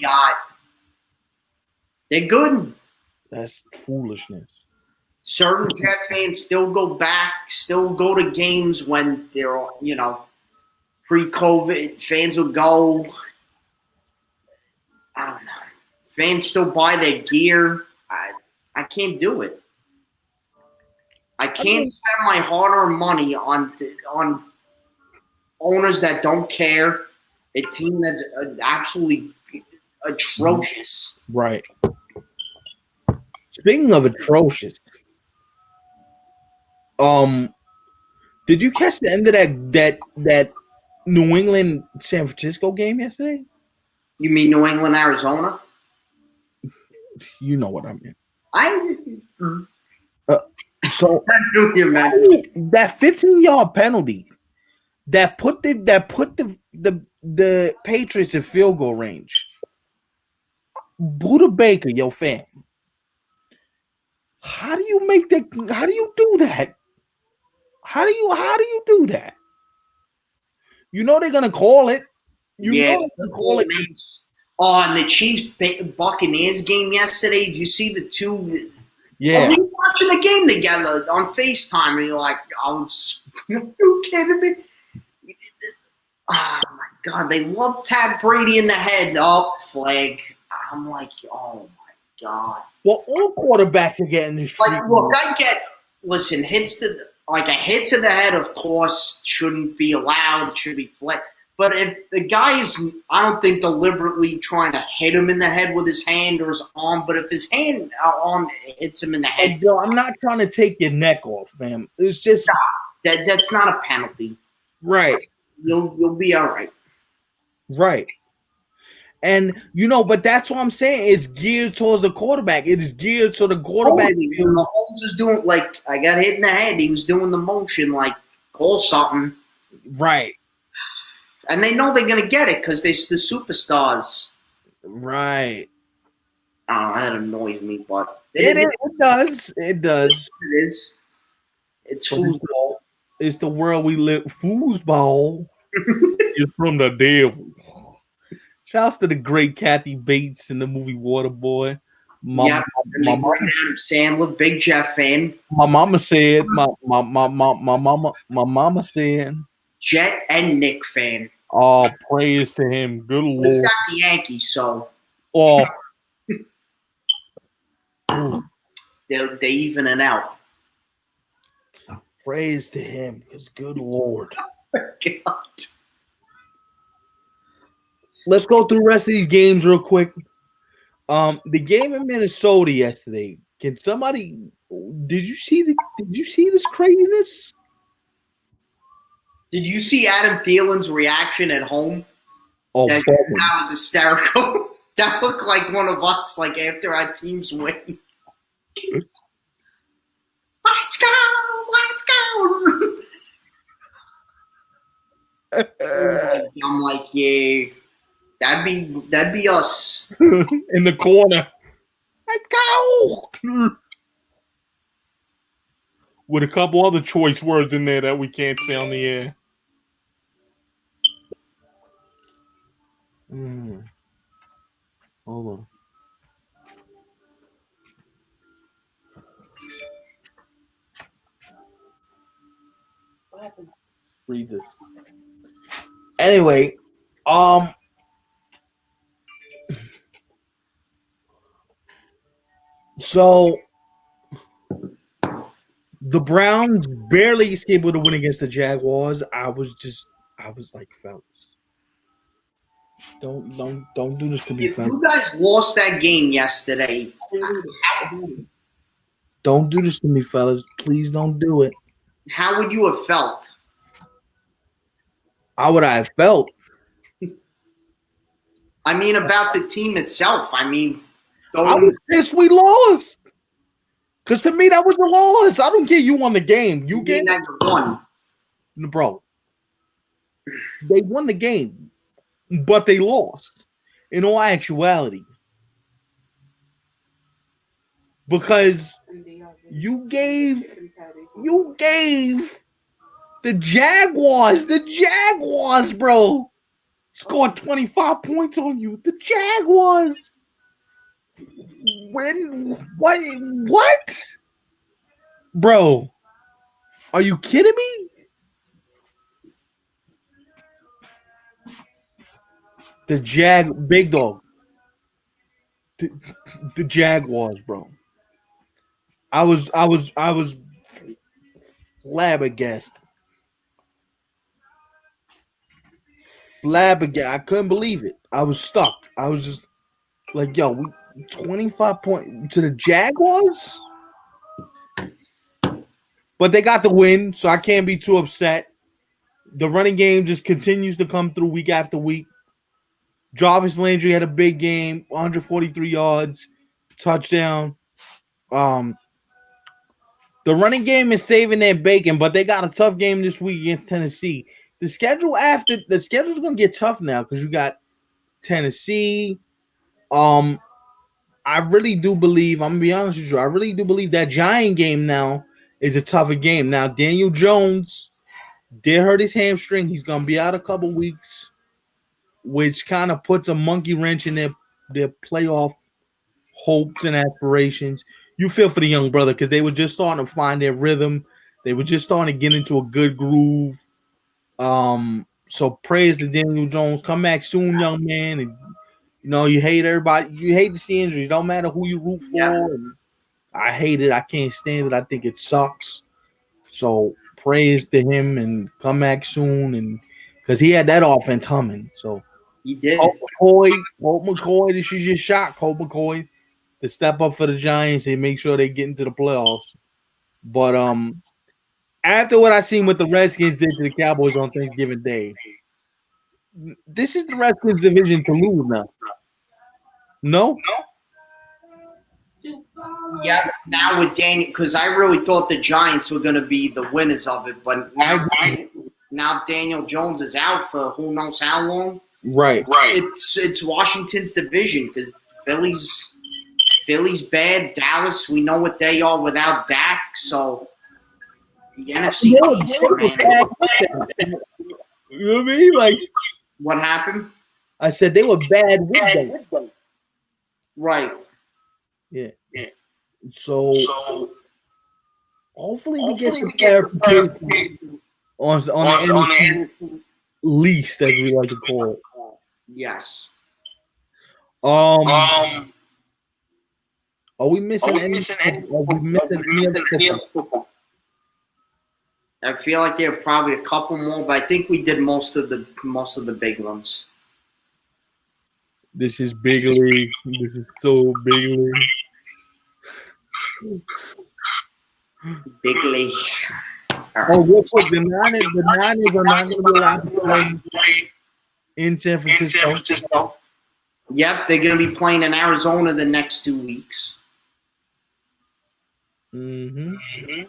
good. That's foolishness. Certain Jet fans still go to games when they're, pre-COVID. Fans will go. I don't know. Fans still buy their gear. I can't do it. I can't spend my hard-earned money on owners that don't care. A team that's absolutely atrocious. Right. Speaking of atrocious, did you catch the end of that New England San Francisco game yesterday? You mean New England, Arizona? You know what I mean. So that 15-yard penalty that put the Patriots in field goal range. Buda Baker, your fan. How do you make that? How do you do that? How do you do that? You know they're gonna call it. Call it. Oh, and the Chiefs Buccaneers game yesterday. Did you see the two? Yeah. We were watching the game together on FaceTime, and you're like, "Are you kidding me?" Oh my God, they love Tad Brady in the head. Oh, flag. I'm like, oh my God. Well, all quarterbacks are getting this. Like, look, listen, hits to a hit to the head, of course, shouldn't be allowed. It should be flat. But if the guy is, I don't think deliberately trying to hit him in the head with his hand or his arm, but if his arm hits him in the head. Yo, I'm not trying to take your neck off, fam. It's just. That's not a penalty. Right. You'll be all right. Right. And, but that's what I'm saying. It's geared towards the quarterback. It is geared to the quarterback. Mahomes is doing, I got hit in the head. He was doing the motion, call something. Right. And they know they're going to get it because they're the superstars. Right. I don't know. That annoys me, but it does. It does. It is. It's foosball. It's the world we live. Foosball is from the devil. Shouts to the great Kathy Bates in the movie Waterboy. Adam Sandler, big Jeff fan. My mama said. My mama said. Jet and Nick fan. Oh, praise to him. Good Lord. He's got the Yankees, so. Oh. they even it out. Praise to him, because good Lord. God. Let's go through the rest of these games real quick. The game in Minnesota yesterday, Can somebody? Did you see this craziness? Did you see Adam Thielen's reaction at home? Oh, that was hysterical. That looked like one of us, like after our teams win. Let's go! I'm like, yeah, that'd be us in the corner. Let's go! With a couple other choice words in there that we can't say on the air. Hold on. What happened? Read this. Anyway, so the Browns barely escaped with a win against the Jaguars. I was like, fellas, don't do this to me, If fellas. you guys lost that game yesterday, don't do this to me, fellas. Please don't do it. How would you have felt? How would I have felt? I mean, about the team itself. I mean, I was pissed we lost. Because to me, that was a loss. I don't care you won the game. You get that you won. Bro, they won the game, but they lost in all actuality. Because you gave the Jaguars, bro, scored 25 points on you. The Jaguars. What? Bro, are you kidding me? Big dog. The Jaguars, bro. I was flabbergasted. I couldn't believe it. I was stuck. I was just like, yo, we 25 points to the Jaguars? But they got the win, so I can't be too upset. The running game just continues to come through week after week. Jarvis Landry had a big game, 143 yards, touchdown. The running game is saving their bacon, but they got a tough game this week against Tennessee. The schedule's gonna get tough now because you got Tennessee. I really do believe, I'm gonna be honest with you, I really do believe that Giant game now is a tougher game. Now, Daniel Jones did hurt his hamstring. He's gonna be out a couple weeks, which kind of puts a monkey wrench in their playoff hopes and aspirations. You feel for the young brother because they were just starting to find their rhythm. They were just starting to get into a good groove. So praise to Daniel Jones. Come back soon, young man. And you hate everybody. You hate to see injuries. Don't matter who you root for. Yeah. I hate it. I can't stand it. I think it sucks. So praise to him and come back soon. And because he had that offense humming. So he did. Colt McCoy, this is your shot, Colt McCoy, to step up for the Giants and make sure they get into the playoffs. But after what I seen what the Redskins did to the Cowboys on Thanksgiving Day, this is the Redskins division to lose now. No? Yeah, now with Daniel, because I really thought the Giants were going to be the winners of it, but now Daniel Jones is out for who knows how long. Right. It's Washington's division because Philly's bad. Dallas, we know what they are without Dak, so the NFC East, man. You know what I mean? Like, what happened? I said they were bad with them. Right. Yeah. So hopefully we get some clarification on the least, as we like to call it. Yes. Are we missing any other football? I feel like there are probably a couple more, but I think we did most of the big ones. This is big league. This is so big league. Big league. Oh, real quick, the Niners are not going to be allowed to play in San Francisco. Yep, they're going to be playing in Arizona the next 2 weeks. Mm-hmm.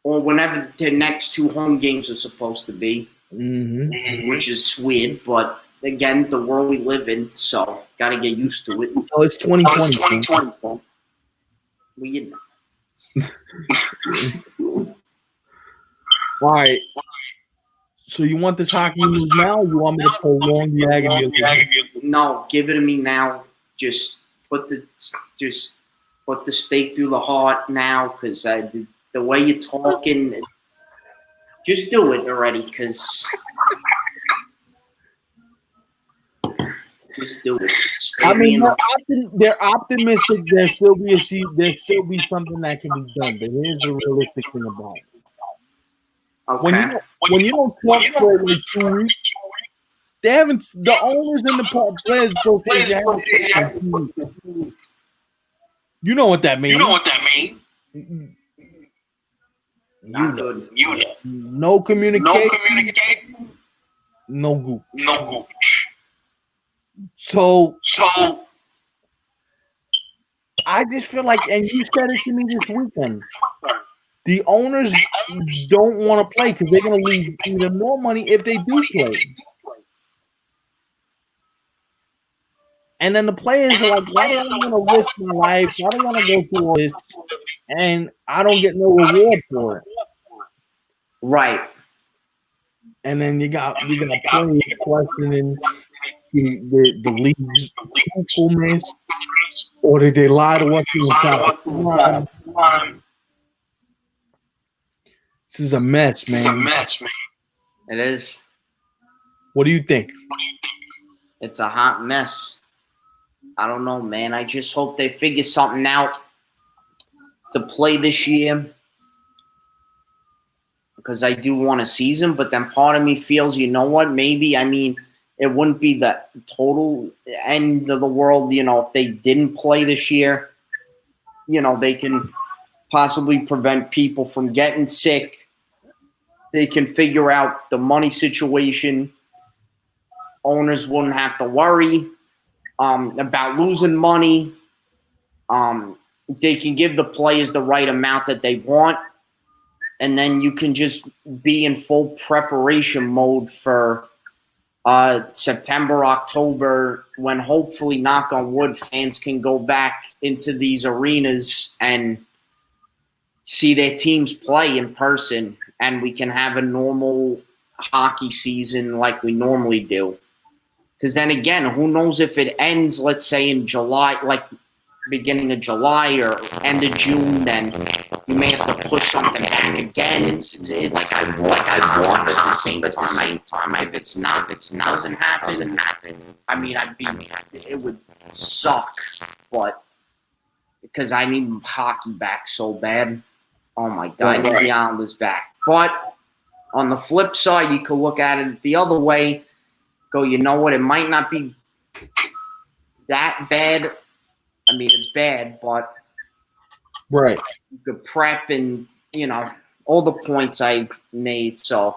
Or whenever their next 2 home games are supposed to be. Mm-hmm. Which is weird, but again, the world we live in, so got to get used to it. Oh, it's 2020. Weird. All right. So you want this hockey news now, or you want me to prolong the agony? No, give it to me now. Just put the stake through the heart now, because the way you're talking, just do it already, because just do it. I mean, they're optimistic. There'll still be something that can be done. But here's the realistic thing about it. Okay. When you don't talk for like 2 weeks, they haven't. The owners and the players both. You know what that means. Not good. No communication. No goop. So I just feel like, and you said it to me this weekend, the owners don't want to play because they're going to lose even more money if they do play. And then the players are like, why do I want to risk my life? Why do I want to go through all this? And I don't get no reward for it. Right. And then you got players questioning the league's truthfulness, or did they lie to us? This is a mess, man. It is. What do you think? It's a hot mess. I don't know, man. I just hope they figure something out to play this year, because I do want a season, but then part of me feels, you know what, maybe, I mean, it wouldn't be the total end of the world, if they didn't play this year. They can possibly prevent people from getting sick. They can figure out the money situation. Owners wouldn't have to worry about losing money. They can give the players the right amount that they want. And then you can just be in full preparation mode for September, October, when hopefully, knock on wood, fans can go back into these arenas and see their teams play in person, and we can have a normal hockey season like we normally do. Because then again, who knows if it ends, let's say in July, like beginning of July or end of June, then you may have to push something back again. It's like I want, but at the same time, if it doesn't happen. I mean, it would suck, but because I need hockey back so bad. Oh my God, I need the Islanders back. But on the flip side, you could look at it the other way. Go, you know what? It might not be that bad. I mean, it's bad, but right, you could prep and, all the points I made. So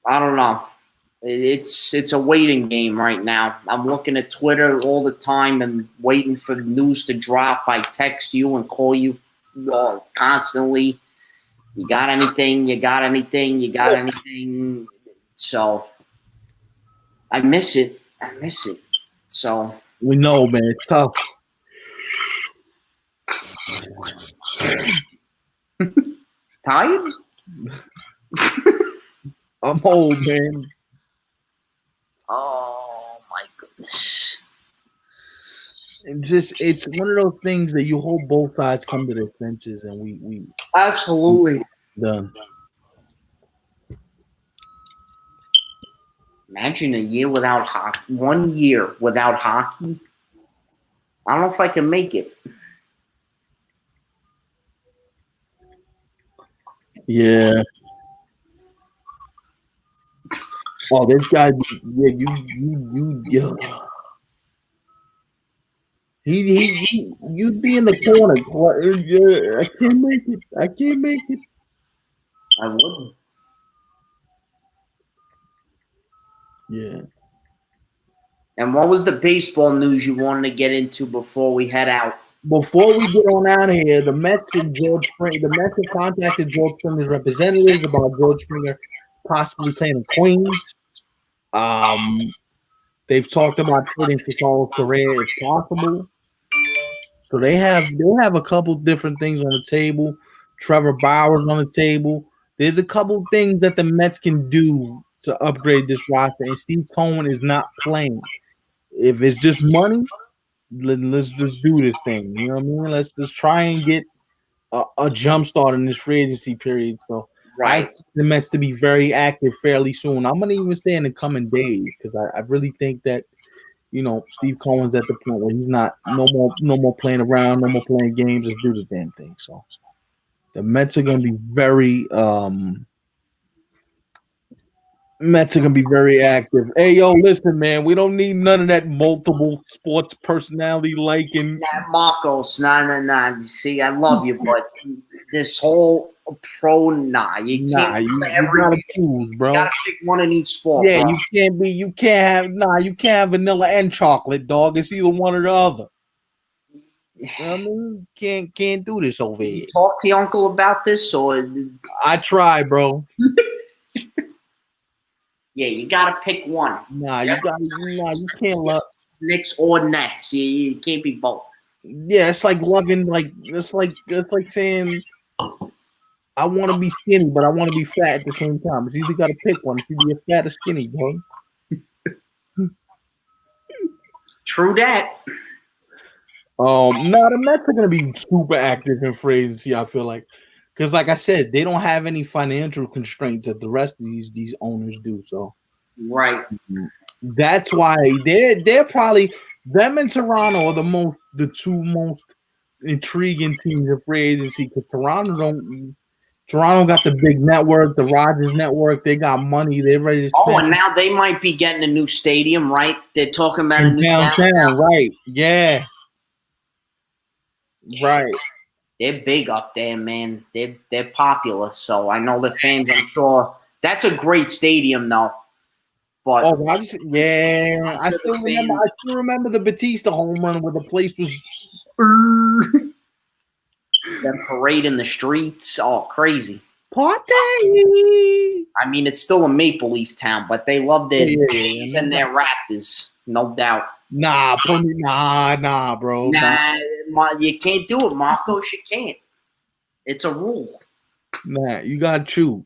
I don't know. It's a waiting game right now. I'm looking at Twitter all the time and waiting for the news to drop. I text you and call you constantly. You got anything? You got anything? You got anything? So I miss it. So we know, man. It's tough. Tired? I'm old, man. Oh my goodness. It's one of those things that you hope both sides come to their senses, and we absolutely done. Imagine a year without hockey. 1 year without hockey. I don't know if I can make it. Yeah. Oh, this guy. Yeah, you. You'd be in the corner. I can't make it. I can't make it. I wouldn't. Yeah. And what was the baseball news you wanted to get into before we head out? Before we get on out of here, the Mets have contacted George Springer's representatives about George Springer possibly playing in Queens. They've talked about trading for Carlos Correa if possible. So they have a couple different things on the table. Trevor Bauer's on the table. There's a couple things that the Mets can do to upgrade this roster, and Steve Cohen is not playing. If it's just money, let's just do this thing. You know what I mean? Let's try and get a jump start in this free agency period. So I expect the Mets to be very active fairly soon. I'm gonna even say in the coming days because I really think that Steve Cohen's at the point where he's not no more playing around, no more playing games, just do the damn thing. So the Mets are gonna be very active. Hey, yo, listen, man, we don't need none of that multiple sports personality liking. Marcos, nah. You see, I love you, but this whole you gotta choose, bro. You gotta pick one in each sport. Yeah, bro. you can't have vanilla and chocolate, dog. It's either one or the other. I mean, can't do this over here. You talk to your uncle about this, or I try, bro. Yeah, you gotta pick one. You can't love Knicks or Nets. You can't be both. Yeah, it's like loving it's like saying I want to be skinny, but I want to be fat at the same time. It's either got to pick one. It's either you're fat or skinny, bro. True that. The Mets are gonna be super active in free agency. I feel like, because like I said, they don't have any financial constraints that the rest of these owners do. So, right. That's why they're probably them and Toronto are the two most intriguing teams in free agency because Toronto got the big network, the Rogers network. They got money. They're ready to spend. Oh, and now they might be getting a new stadium, right? They're talking about a new downtown, right? Yeah, right. They're big up there, man. They're popular, so I know the fans. I'm sure that's a great stadium, though. But Rogers, yeah, I still remember the Batista home run where the place was. That parade in the streets, crazy. Party! I mean, it's still a Maple Leaf town, but they love their Jays and their Raptors, no doubt. Nah, bro. You can't do it, Marcos. You can't. It's a rule. Nah, you gotta choose.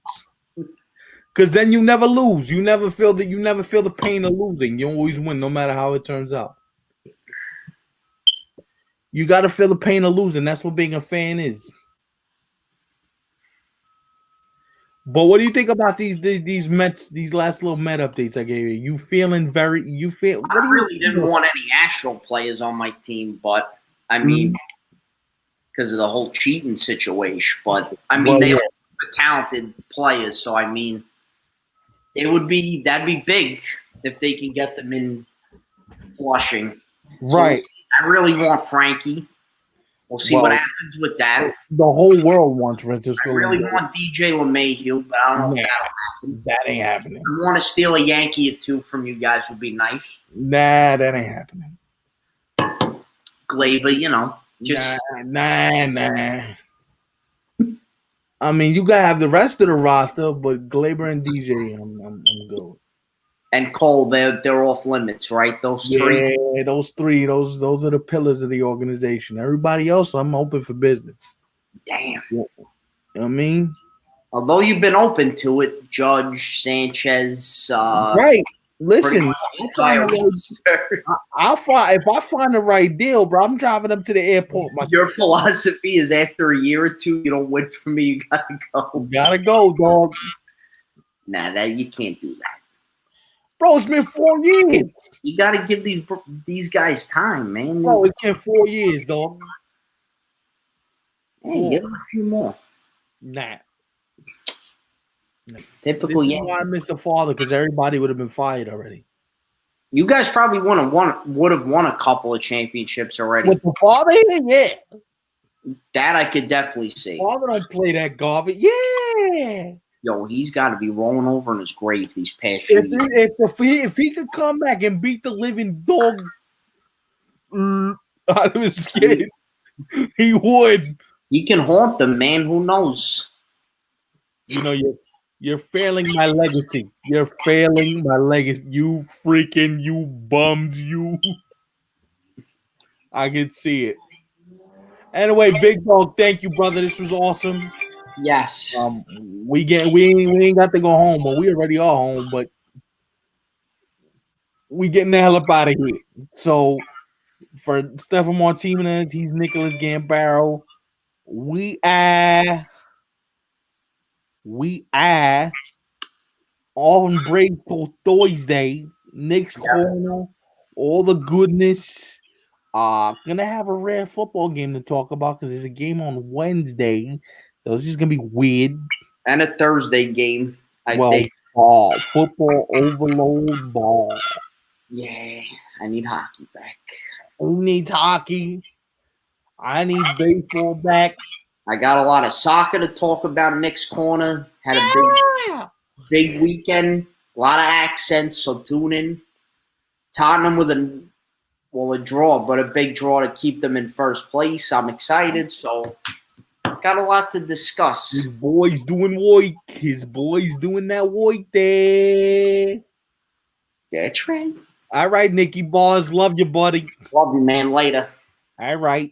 Because then you never lose. You never feel the pain of losing. You always win, no matter how it turns out. You got to feel the pain of losing. That's what being a fan is. But what do you think about these Mets? These last little Met updates I gave you. I really didn't want any Astro players on my team, but I mean, because of the whole cheating situation. But I mean, they are talented players, so I mean, that'd be big if they can get them in Flushing. Right. So I really want Frankie. We'll see what happens with that. The whole world wants Francisco. I really want DJ LeMahieu, but I don't know if that'll happen. That ain't happening. I want to steal a Yankee or two from you guys would be nice. Nah, that ain't happening. Gleyber, just nah. I mean, you gotta have the rest of the roster, but Gleyber and DJ, I'm good. And Cole, they're off limits, right? Those three. Yeah, those three. Those are the pillars of the organization. Everybody else, I'm open for business. Damn. You know what I mean? Although you've been open to it, Judge, Sanchez. Right. Listen, if I find the right deal, bro, I'm driving up to the airport. Your philosophy is after a year or two, you don't wait for me, you gotta go. Gotta go, dog. Nah, you can't do that. Bro, it's been 4 years. You got to give these guys time, man. Bro, it's been 4 years, dog. Hey, give them a few more. Nah. Typical Yankee. I missed the father because everybody would have been fired already. You guys probably would have won a couple of championships already. With the father here, yeah. That I could definitely see. Father don't play that garbage. Yeah. Yo, he's got to be rolling over in his grave these past few years. If he could come back and beat the living dog out of his skin, he would. He can haunt them, man. Who knows? You know, you're failing my legacy. You're failing my legacy. You bums, you. I can see it. Anyway, Big Dog, thank you, brother. This was awesome. Yes. We ain't got to go home, but we already are home. But we getting the hell up out of here. So for Stefan Martinez, he's Nicholas Gambaro. We are on break for Thursday. Next corner, all the goodness. Gonna have a rare football game to talk about because there's a game on Wednesday, so it's just gonna be weird. And a Thursday game, I think. Football overload ball. Yeah, I need hockey back. Who needs hockey? I need baseball back. I got a lot of soccer to talk about next corner. Had a big weekend. A lot of accents, so tune in. Tottenham with a draw, but a big draw to keep them in first place. I'm excited, so got a lot to discuss. His boy's doing work. His boy's doing that work there. That's right. All right, Nicky Bars. Love you, buddy. Love you, man. Later. All right.